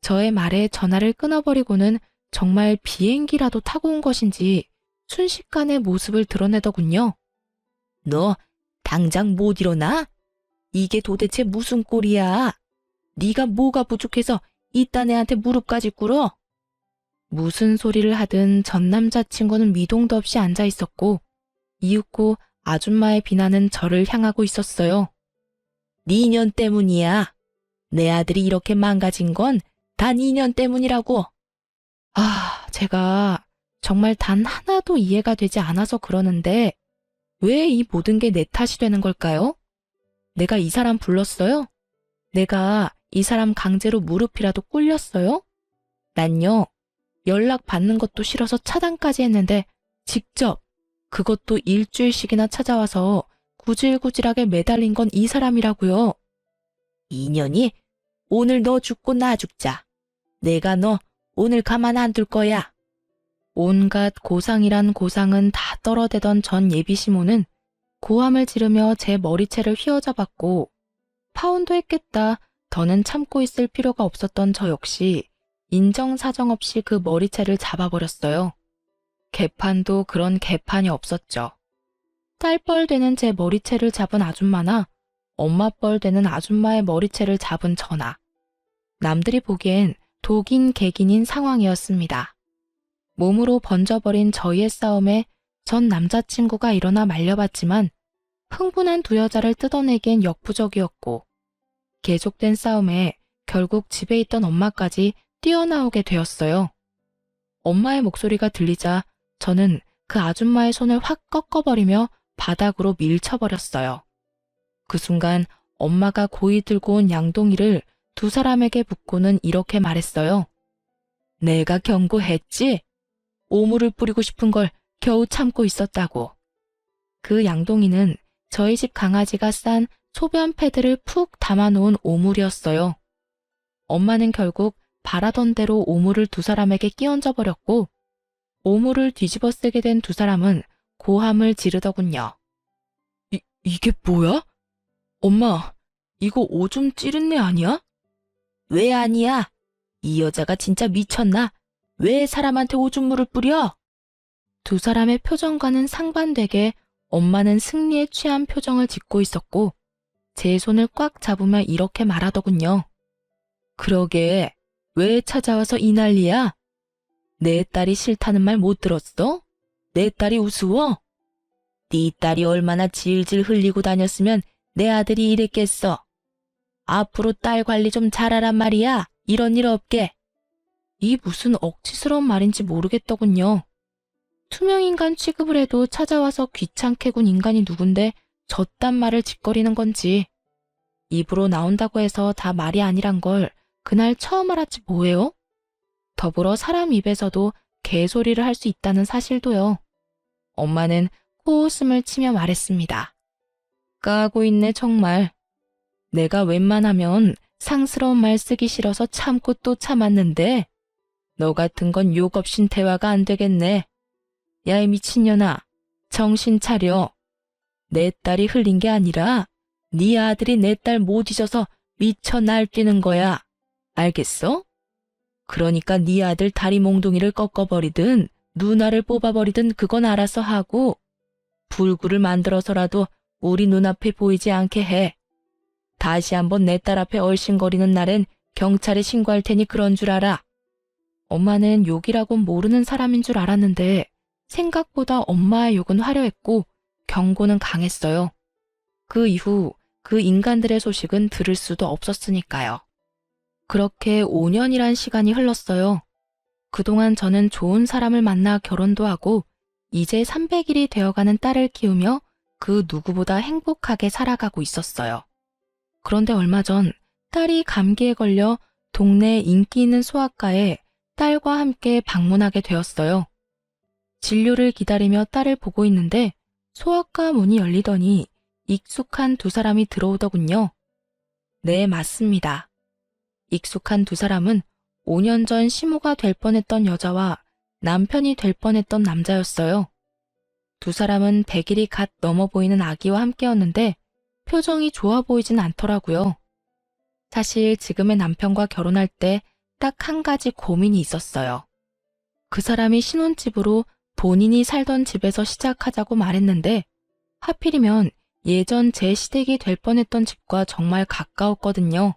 저의 말에 전화를 끊어버리고는 정말 비행기라도 타고 온 것인지 순식간에 모습을 드러내더군요. 너 당장 못 일어나? 이게 도대체 무슨 꼴이야? 네가 뭐가 부족해서 이딴 애한테 무릎까지 꿇어? 무슨 소리를 하든 전 남자친구는 미동도 없이 앉아 있었고 이윽고 아줌마의 비난은 저를 향하고 있었어요. 네 년 때문이야. 내 아들이 이렇게 망가진 건 단 2년 때문이라고. 제가 정말 단 하나도 이해가 되지 않아서 그러는데 왜 이 모든 게 내 탓이 되는 걸까요? 내가 이 사람 불렀어요? 내가 이 사람 강제로 무릎이라도 꿇렸어요? 난요, 연락 받는 것도 싫어서 차단까지 했는데 직접 그것도 일주일씩이나 찾아와서 구질구질하게 매달린 건 이 사람이라고요. 인연이 오늘 너 죽고 나 죽자. 내가 너 오늘 가만 안 둘 거야. 온갖 고상이란 고상은 다 떨어대던 전 예비시모는 고함을 지르며 제 머리채를 휘어잡았고 파혼도 했겠다. 더는 참고 있을 필요가 없었던 저 역시 인정사정 없이 그 머리채를 잡아버렸어요. 개판도 그런 개판이 없었죠. 딸뻘 되는 제 머리채를 잡은 아줌마나 엄마뻘 되는 아줌마의 머리채를 잡은 저나 남들이 보기엔 독인 개긴인 상황이었습니다. 몸으로 번져버린 저희의 싸움에 전 남자친구가 일어나 말려봤지만 흥분한 두 여자를 뜯어내기엔 역부족이었고 계속된 싸움에 결국 집에 있던 엄마까지 뛰어나오게 되었어요. 엄마의 목소리가 들리자 저는 그 아줌마의 손을 확 꺾어버리며 바닥으로 밀쳐버렸어요. 그 순간 엄마가 고이 들고 온 양동이를 두 사람에게 붓고는 이렇게 말했어요. 내가 경고했지? 오물을 뿌리고 싶은 걸 겨우 참고 있었다고. 그 양동이는 저희 집 강아지가 싼 소변 패드를 푹 담아놓은 오물이었어요. 엄마는 결국 바라던 대로 오물을 두 사람에게 끼얹어 버렸고 오물을 뒤집어 쓰게 된 두 사람은 고함을 지르더군요. 이게 뭐야? 엄마, 이거 오줌 찌른 애 아니야? 왜 아니야? 이 여자가 진짜 미쳤나? 왜 사람한테 오줌물을 뿌려? 두 사람의 표정과는 상반되게 엄마는 승리에 취한 표정을 짓고 있었고 제 손을 꽉 잡으며 이렇게 말하더군요. 그러게, 왜 찾아와서 이 난리야? 내 딸이 싫다는 말 못 들었어? 내 딸이 우스워? 네 딸이 얼마나 질질 흘리고 다녔으면 내 아들이 이랬겠어. 앞으로 딸 관리 좀 잘하란 말이야. 이런 일 없게. 이 무슨 억지스러운 말인지 모르겠더군요. 투명인간 취급을 해도 찾아와서 귀찮게 군 인간이 누군데 저딴 말을 짓거리는 건지. 입으로 나온다고 해서 다 말이 아니란 걸 그날 처음 알았지 뭐예요? 더불어 사람 입에서도 개소리를 할 수 있다는 사실도요. 엄마는 코웃음을 치며 말했습니다. 까고 있네 정말. 내가 웬만하면 상스러운 말 쓰기 싫어서 참고 또 참았는데 너 같은 건 욕 없인 대화가 안 되겠네. 야, 이 미친년아, 정신 차려. 내 딸이 흘린 게 아니라 네 아들이 내 딸 못 잊어서 미쳐 날뛰는 거야. 알겠어? 그러니까 네 아들 다리 몽둥이를 꺾어버리든 누나를 뽑아버리든 그건 알아서 하고 불구를 만들어서라도 우리 눈앞에 보이지 않게 해. 다시 한번 내 딸 앞에 얼씬거리는 날엔 경찰에 신고할 테니 그런 줄 알아. 엄마는 욕이라곤 모르는 사람인 줄 알았는데 생각보다 엄마의 욕은 화려했고 경고는 강했어요. 그 이후 그 인간들의 소식은 들을 수도 없었으니까요. 그렇게 5년이란 시간이 흘렀어요. 그동안 저는 좋은 사람을 만나 결혼도 하고 이제 300일이 되어가는 딸을 키우며 그 누구보다 행복하게 살아가고 있었어요. 그런데 얼마 전 딸이 감기에 걸려 동네 인기 있는 소아과에 딸과 함께 방문하게 되었어요. 진료를 기다리며 딸을 보고 있는데 소아과 문이 열리더니 익숙한 두 사람이 들어오더군요. 네, 맞습니다. 익숙한 두 사람은 5년 전 시모가 될 뻔했던 여자와 남편이 될 뻔했던 남자였어요. 두 사람은 100일이 갓 넘어 보이는 아기와 함께였는데 표정이 좋아 보이진 않더라고요. 사실 지금의 남편과 결혼할 때 딱 한 가지 고민이 있었어요. 그 사람이 신혼집으로 본인이 살던 집에서 시작하자고 말했는데 하필이면 예전 제 시댁이 될 뻔했던 집과 정말 가까웠거든요.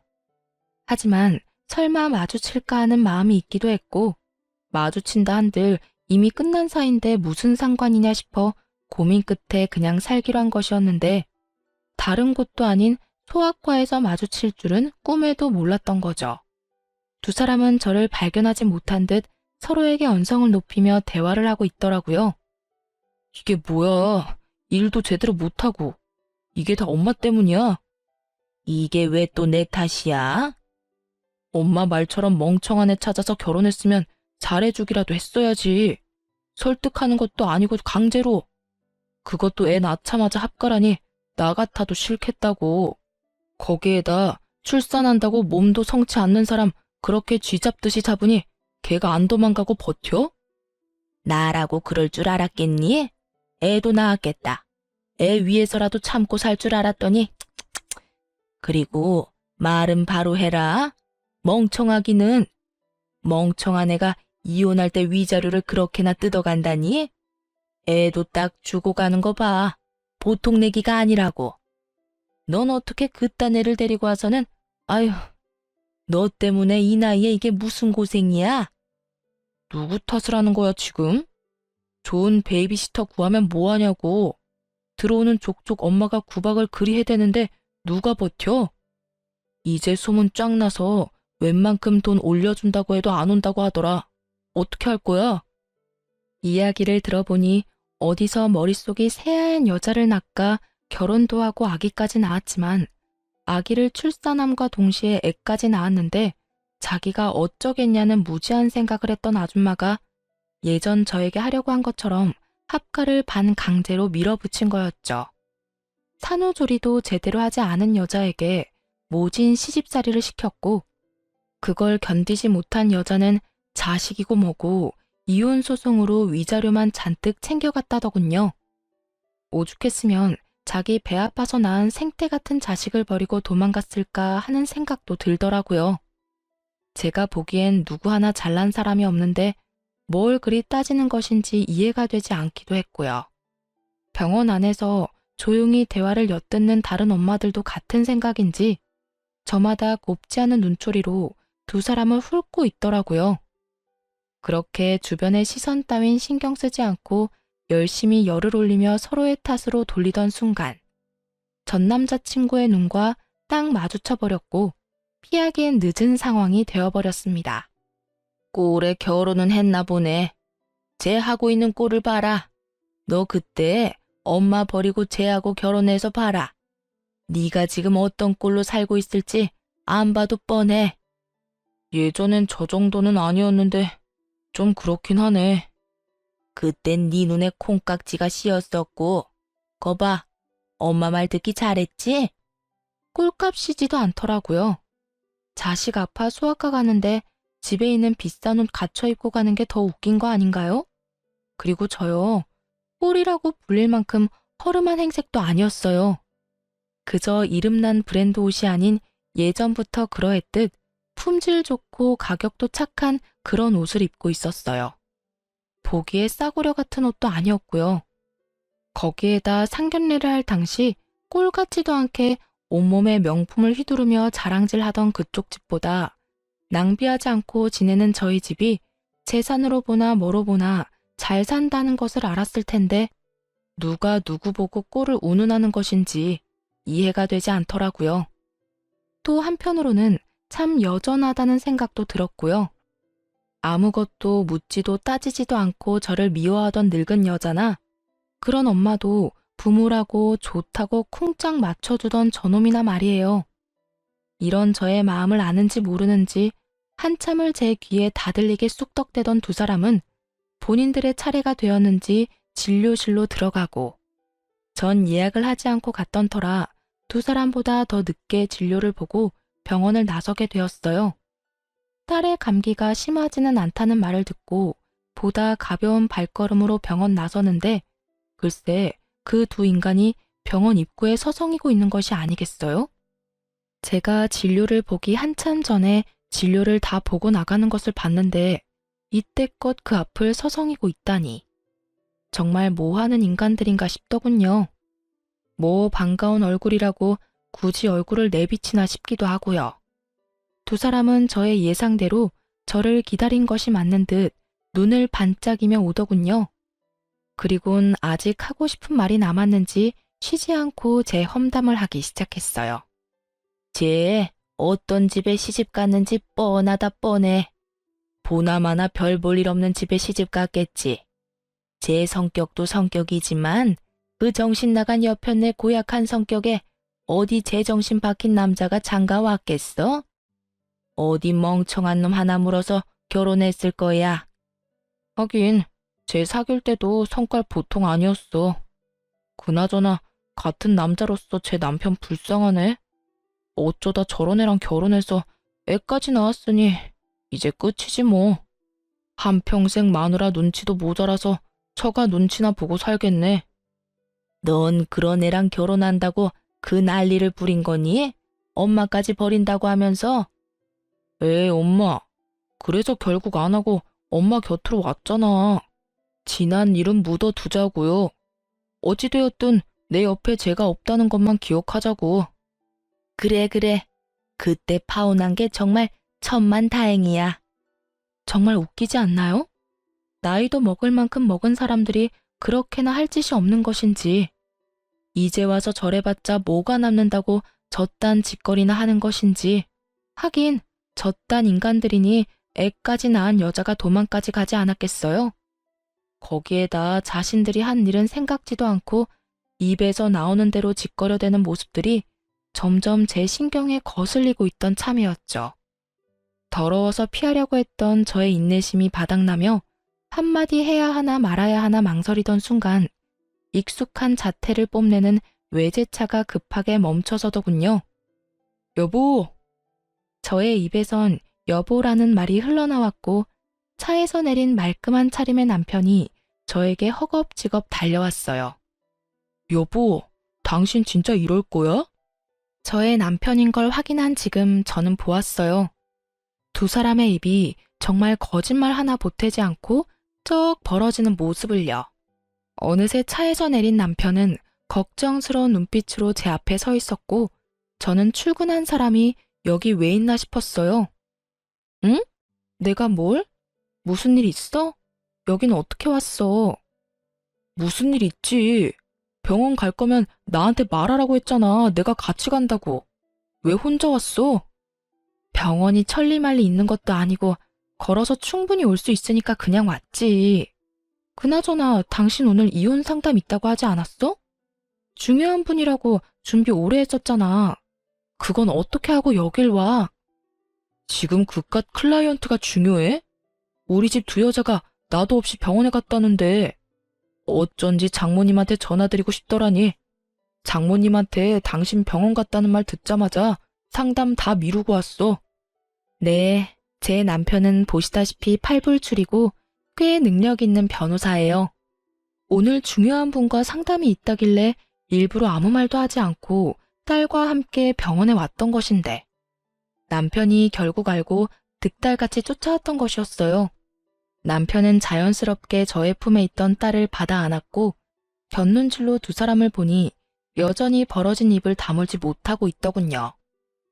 하지만 설마 마주칠까 하는 마음이 있기도 했고 마주친다 한들 이미 끝난 사이인데 무슨 상관이냐 싶어 고민 끝에 그냥 살기로 한 것이었는데 다른 곳도 아닌 소아과에서 마주칠 줄은 꿈에도 몰랐던 거죠. 두 사람은 저를 발견하지 못한 듯 서로에게 언성을 높이며 대화를 하고 있더라고요. 이게 뭐야? 일도 제대로 못하고. 이게 다 엄마 때문이야. 이게 왜 또 내 탓이야? 엄마 말처럼 멍청한 애 찾아서 결혼했으면 잘해주기라도 했어야지. 설득하는 것도 아니고 강제로. 그것도 애 낳자마자 합가라니 나 같아도 싫겠다고. 거기에다 출산한다고 몸도 성치 않는 사람 그렇게 쥐잡듯이 잡으니 걔가 안 도망가고 버텨? 나라고 그럴 줄 알았겠니? 애도 낳았겠다. 애 위해서라도 참고 살 줄 알았더니 그리고 말은 바로 해라. 멍청하기는. 멍청한 애가 이혼할 때 위자료를 그렇게나 뜯어간다니? 애도 딱 주고 가는 거 봐. 보통 내기가 아니라고. 넌 어떻게 그딴 애를 데리고 와서는 아휴, 너 때문에 이 나이에 이게 무슨 고생이야? 누구 탓을 하는 거야 지금? 좋은 베이비시터 구하면 뭐하냐고. 들어오는 족족 엄마가 구박을 그리 해대는데 누가 버텨? 이제 소문 쫙 나서 웬만큼 돈 올려준다고 해도 안 온다고 하더라. 어떻게 할 거야? 이야기를 들어보니 어디서 머릿속이 새하얀 여자를 낳까 결혼도 하고 아기까지 낳았지만 아기를 출산함과 동시에 애까지 낳았는데 자기가 어쩌겠냐는 무지한 생각을 했던 아줌마가 예전 저에게 하려고 한 것처럼 합가를 반강제로 밀어붙인 거였죠. 산후조리도 제대로 하지 않은 여자에게 모진 시집살이를 시켰고 그걸 견디지 못한 여자는 자식이고 뭐고 이혼 소송으로 위자료만 잔뜩 챙겨갔다더군요. 오죽했으면 자기 배 아파서 낳은 생떼 같은 자식을 버리고 도망갔을까 하는 생각도 들더라고요. 제가 보기엔 누구 하나 잘난 사람이 없는데 뭘 그리 따지는 것인지 이해가 되지 않기도 했고요. 병원 안에서 조용히 대화를 엿듣는 다른 엄마들도 같은 생각인지 저마다 곱지 않은 눈초리로 두 사람을 훑고 있더라고요. 그렇게 주변의 시선 따윈 신경 쓰지 않고 열심히 열을 올리며 서로의 탓으로 돌리던 순간 전 남자친구의 눈과 딱 마주쳐버렸고 피하기엔 늦은 상황이 되어버렸습니다. 꼴에 결혼은 했나 보네. 쟤 하고 있는 꼴을 봐라. 너 그때 엄마 버리고 쟤하고 결혼해서 봐라. 네가 지금 어떤 꼴로 살고 있을지 안 봐도 뻔해. 예전엔 저 정도는 아니었는데 좀 그렇긴 하네. 그땐 네 눈에 콩깍지가 씌었었고 거봐, 엄마 말 듣기 잘했지? 꼴값이지도 않더라고요. 자식 아파 소아과 가는데 집에 있는 비싼 옷 갖춰 입고 가는 게 더 웃긴 거 아닌가요? 그리고 저요, 꼴이라고 불릴 만큼 허름한 행색도 아니었어요. 그저 이름난 브랜드 옷이 아닌 예전부터 그러했듯 품질 좋고 가격도 착한 그런 옷을 입고 있었어요. 보기에 싸구려 같은 옷도 아니었고요. 거기에다 상견례를 할 당시 꼴 같지도 않게 온몸에 명품을 휘두르며 자랑질하던 그쪽 집보다 낭비하지 않고 지내는 저희 집이 재산으로 보나 뭐로 보나 잘 산다는 것을 알았을 텐데 누가 누구 보고 꼴을 운운하는 것인지 이해가 되지 않더라고요. 또 한편으로는 참 여전하다는 생각도 들었고요. 아무것도 묻지도 따지지도 않고 저를 미워하던 늙은 여자나 그런 엄마도 부모라고 좋다고 쿵짝 맞춰주던 저놈이나 말이에요. 이런 저의 마음을 아는지 모르는지 한참을 제 귀에 다들리게 쑥덕대던 두 사람은 본인들의 차례가 되었는지 진료실로 들어가고 전 예약을 하지 않고 갔던 터라 두 사람보다 더 늦게 진료를 보고 병원을 나서게 되었어요. 딸의 감기가 심하지는 않다는 말을 듣고 보다 가벼운 발걸음으로 병원 나서는데 글쎄 그 두 인간이 병원 입구에 서성이고 있는 것이 아니겠어요? 제가 진료를 보기 한참 전에 진료를 다 보고 나가는 것을 봤는데 이때껏 그 앞을 서성이고 있다니. 정말 뭐하는 인간들인가 싶더군요. 뭐 반가운 얼굴이라고 굳이 얼굴을 내비치나 싶기도 하고요. 두 사람은 저의 예상대로 저를 기다린 것이 맞는 듯 눈을 반짝이며 오더군요. 그리곤 아직 하고 싶은 말이 남았는지 쉬지 않고 제 험담을 하기 시작했어요. 쟤 어떤 집에 시집 갔는지 뻔하다 뻔해. 보나마나 별 볼 일 없는 집에 시집 갔겠지. 제 성격도 성격이지만 그 정신 나간 여편네 고약한 성격에 어디 제정신 박힌 남자가 장가 왔겠어? 어디 멍청한 놈 하나 물어서 결혼했을 거야. 하긴 쟤 사귈 때도 성깔 보통 아니었어. 그나저나 같은 남자로서 제 남편 불쌍하네. 어쩌다 저런 애랑 결혼해서 애까지 낳았으니 이제 끝이지 뭐. 한평생 마누라 눈치도 모자라서 처가 눈치나 보고 살겠네. 넌 그런 애랑 결혼한다고 그 난리를 부린 거니? 엄마까지 버린다고 하면서? 에이 엄마, 그래서 결국 안 하고 엄마 곁으로 왔잖아. 지난 일은 묻어두자고요. 어찌되었든 내 옆에 제가 없다는 것만 기억하자고. 그래. 그때 파혼한 게 정말 천만다행이야. 정말 웃기지 않나요? 나이도 먹을 만큼 먹은 사람들이 그렇게나 할 짓이 없는 것인지, 이제 와서 저래봤자 뭐가 남는다고 저딴 짓거리나 하는 것인지, 하긴 저딴 인간들이니 애까지 낳은 여자가 도망까지 가지 않았겠어요? 거기에다 자신들이 한 일은 생각지도 않고 입에서 나오는 대로 짓거려대는 모습들이 점점 제 신경에 거슬리고 있던 참이었죠. 더러워서 피하려고 했던 저의 인내심이 바닥나며 한마디 해야 하나 말아야 하나 망설이던 순간 익숙한 자태를 뽐내는 외제차가 급하게 멈춰서더군요. 여보! 저의 입에선 여보라는 말이 흘러나왔고 차에서 내린 말끔한 차림의 남편이 저에게 허겁지겁 달려왔어요. 여보, 당신 진짜 이럴 거야? 저의 남편인 걸 확인한 지금 저는 보았어요. 두 사람의 입이 정말 거짓말 하나 보태지 않고 쩍 벌어지는 모습을요. 어느새 차에서 내린 남편은 걱정스러운 눈빛으로 제 앞에 서 있었고 저는 출근한 사람이 여기 왜 있나 싶었어요. 응? 내가 뭘? 무슨 일 있어? 여긴 어떻게 왔어? 무슨 일 있지? 병원 갈 거면 나한테 말하라고 했잖아. 내가 같이 간다고. 왜 혼자 왔어? 병원이 천리말리 있는 것도 아니고 걸어서 충분히 올 수 있으니까 그냥 왔지. 그나저나 당신 오늘 이혼 상담 있다고 하지 않았어? 중요한 분이라고 준비 오래 했었잖아. 그건 어떻게 하고 여길 와? 지금 그깟 클라이언트가 중요해? 우리 집 두 여자가 나도 없이 병원에 갔다는데 어쩐지 장모님한테 전화드리고 싶더라니. 장모님한테 당신 병원 갔다는 말 듣자마자 상담 다 미루고 왔어. 네, 제 남편은 보시다시피 팔불출이고 꽤 능력 있는 변호사예요. 오늘 중요한 분과 상담이 있다길래 일부러 아무 말도 하지 않고 딸과 함께 병원에 왔던 것인데 남편이 결국 알고 득달같이 쫓아왔던 것이었어요. 남편은 자연스럽게 저의 품에 있던 딸을 받아 안았고 곁눈질로 두 사람을 보니 여전히 벌어진 입을 다물지 못하고 있더군요.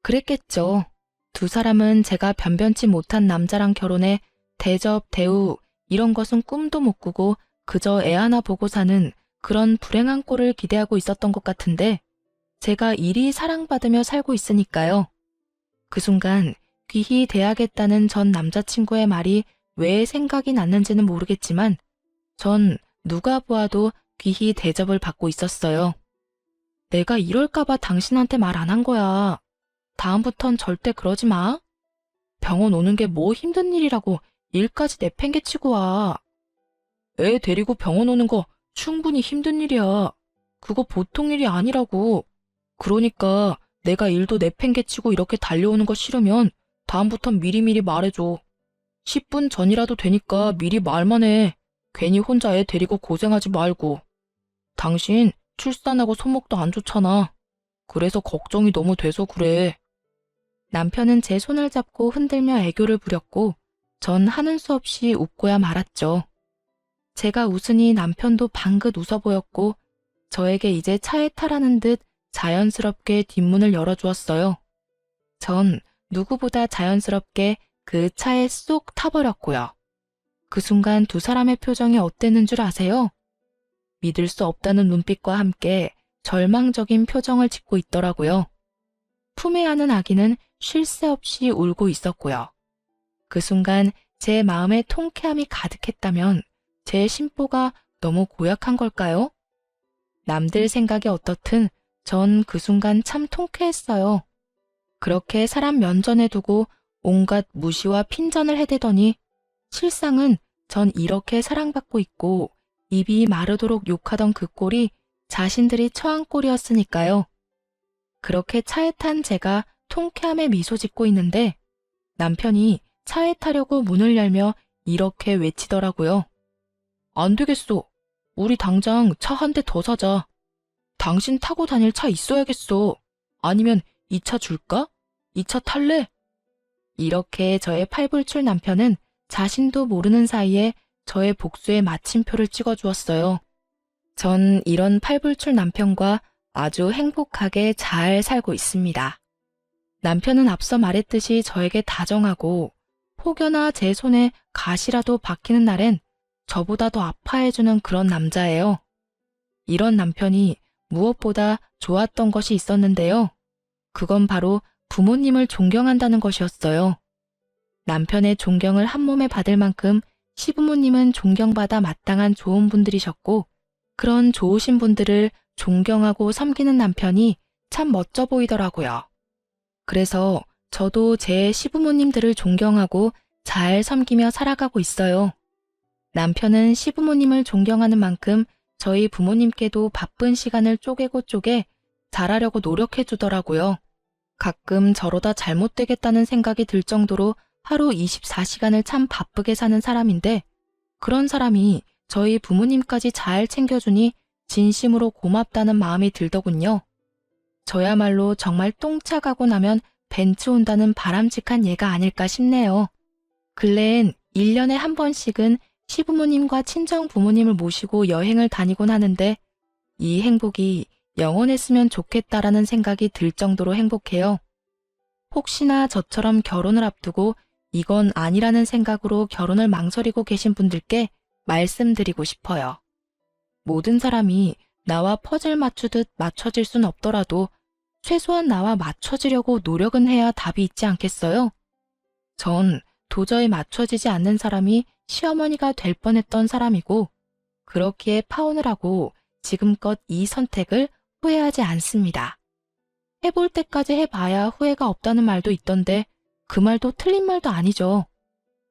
그랬겠죠. 두 사람은 제가 변변치 못한 남자랑 결혼해 대접, 대우 이런 것은 꿈도 못 꾸고 그저 애 하나 보고 사는 그런 불행한 꼴을 기대하고 있었던 것 같은데 제가 이리 사랑받으며 살고 있으니까요. 그 순간 귀히 대하겠다는 전 남자친구의 말이 왜 생각이 났는지는 모르겠지만 전 누가 보아도 귀히 대접을 받고 있었어요. 내가 이럴까봐 당신한테 말 안 한 거야. 다음부턴 절대 그러지 마. 병원 오는 게 뭐 힘든 일이라고 일까지 내팽개치고 와. 애 데리고 병원 오는 거 충분히 힘든 일이야. 그거 보통 일이 아니라고. 그러니까 내가 일도 내팽개치고 이렇게 달려오는 거 싫으면 다음부턴 미리미리 말해줘. 10분 전이라도 되니까 미리 말만 해. 괜히 혼자 애 데리고 고생하지 말고. 당신 출산하고 손목도 안 좋잖아. 그래서 걱정이 너무 돼서 그래. 남편은 제 손을 잡고 흔들며 애교를 부렸고 전 하는 수 없이 웃고야 말았죠. 제가 웃으니 남편도 방긋 웃어 보였고 저에게 이제 차에 타라는 듯 자연스럽게 뒷문을 열어주었어요. 전 누구보다 자연스럽게 그 차에 쏙 타버렸고요. 그 순간 두 사람의 표정이 어땠는 줄 아세요? 믿을 수 없다는 눈빛과 함께 절망적인 표정을 짓고 있더라고요. 품에 안은 아기는 쉴 새 없이 울고 있었고요. 그 순간 제 마음에 통쾌함이 가득했다면 제 심보가 너무 고약한 걸까요? 남들 생각이 어떻든 전 그 순간 참 통쾌했어요. 그렇게 사람 면전에 두고 온갖 무시와 핀전을 해대더니 실상은 전 이렇게 사랑받고 있고 입이 마르도록 욕하던 그 꼴이 자신들이 처한 꼴이었으니까요. 그렇게 차에 탄 제가 통쾌함에 미소 짓고 있는데 남편이 차에 타려고 문을 열며 이렇게 외치더라고요. 안 되겠어. 우리 당장 차 한 대 더 사자. 당신 타고 다닐 차 있어야겠어. 아니면 이 차 줄까? 이 차 탈래? 이렇게 저의 팔불출 남편은 자신도 모르는 사이에 저의 복수의 마침표를 찍어주었어요. 전 이런 팔불출 남편과 아주 행복하게 잘 살고 있습니다. 남편은 앞서 말했듯이 저에게 다정하고 혹여나 제 손에 가시라도 박히는 날엔 저보다 더 아파해주는 그런 남자예요. 이런 남편이 무엇보다 좋았던 것이 있었는데요. 그건 바로 부모님을 존경한다는 것이었어요. 남편의 존경을 한 몸에 받을 만큼 시부모님은 존경받아 마땅한 좋은 분들이셨고 그런 좋으신 분들을 존경하고 섬기는 남편이 참 멋져 보이더라고요. 그래서 저도 제 시부모님들을 존경하고 잘 섬기며 살아가고 있어요. 남편은 시부모님을 존경하는 만큼 저희 부모님께도 바쁜 시간을 쪼개고 쪼개 잘하려고 노력해 주더라고요. 가끔 저러다 잘못되겠다는 생각이 들 정도로 하루 24시간을 참 바쁘게 사는 사람인데 그런 사람이 저희 부모님까지 잘 챙겨주니 진심으로 고맙다는 마음이 들더군요. 저야말로 정말 똥차 가고 나면 벤츠 온다는 바람직한 예가 아닐까 싶네요. 근래엔 1년에 한 번씩은 시부모님과 친정 부모님을 모시고 여행을 다니곤 하는데 이 행복이 영원했으면 좋겠다라는 생각이 들 정도로 행복해요. 혹시나 저처럼 결혼을 앞두고 이건 아니라는 생각으로 결혼을 망설이고 계신 분들께 말씀드리고 싶어요. 모든 사람이 나와 퍼즐 맞추듯 맞춰질 순 없더라도 최소한 나와 맞춰지려고 노력은 해야 답이 있지 않겠어요? 전 도저히 맞춰지지 않는 사람이 시어머니가 될 뻔했던 사람이고 그렇기에 파혼을 하고 지금껏 이 선택을 후회하지 않습니다. 해볼 때까지 해봐야 후회가 없다는 말도 있던데 그 말도 틀린 말도 아니죠.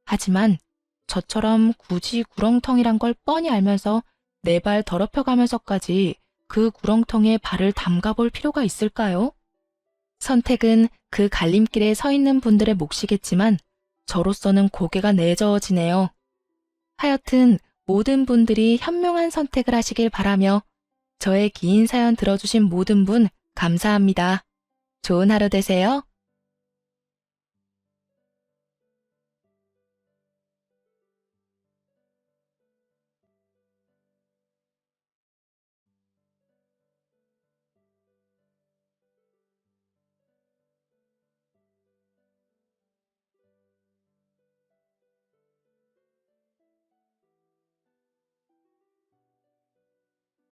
하지만 저처럼 굳이 구렁텅이란 걸 뻔히 알면서 내 발 더럽혀가면서까지 그 구렁텅이에 발을 담가볼 필요가 있을까요? 선택은 그 갈림길에 서 있는 분들의 몫이겠지만 저로서는 고개가 내저어지네요. 하여튼 모든 분들이 현명한 선택을 하시길 바라며 저의 긴 사연 들어주신 모든 분 감사합니다. 좋은 하루 되세요.